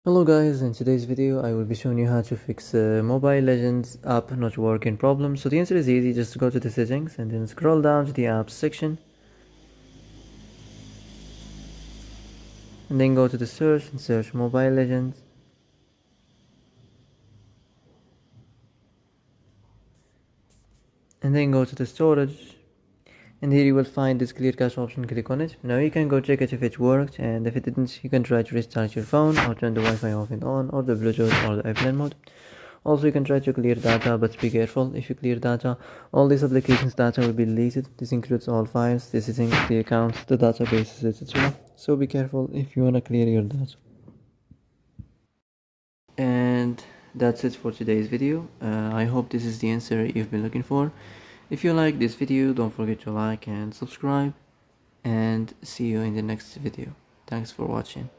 Hello guys, in today's video I will be showing you how to fix Mobile Legends app not working problem. So the answer is easy, just go to the settings and then scroll down to the apps section and then go to the search and search Mobile Legends. And then go to the storage and here you will find this clear cache option. Click on it. Now you can go check it if it worked, and if it didn't you can try to restart your phone or turn the Wi-Fi off and on, or the Bluetooth or the airplane mode. Also you can try to clear data, but be careful. If you clear data, all these applications data will be deleted. This includes all files, the settings, the accounts, the databases, etc. So be careful if you wanna clear your data. And that's it for today's video. I hope this is the answer you've been looking for. If you like this video, don't forget to like and subscribe, and see you in the next video. Thanks for watching.